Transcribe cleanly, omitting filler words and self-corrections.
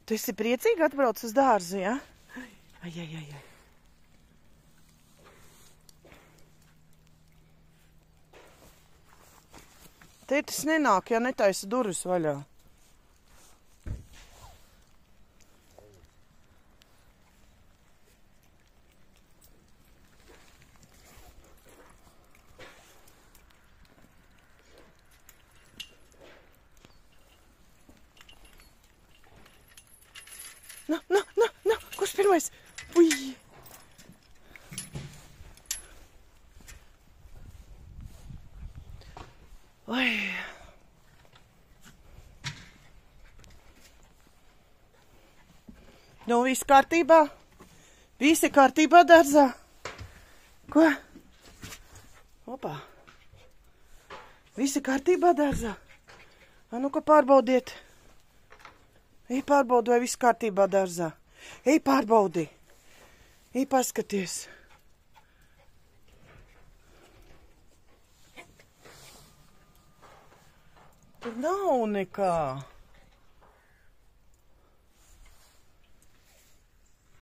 Tu esi priecīgi atbrauc uz dārzu, ja? Ai. Tētis nenāk, ja netaisa durvis vaļā. Nu, kurš pirmais? Ui! Oi! Nu, viss kārtībā? Visi kārtībā dārzā? Ko? Opā! Visi kārtībā dārzā? Nu, ko pārbaudiet? Ej pārbaudi, vai viss kārtībā dārzā. Ej pārbaudi. Ej paskaties. Tur nav nekā.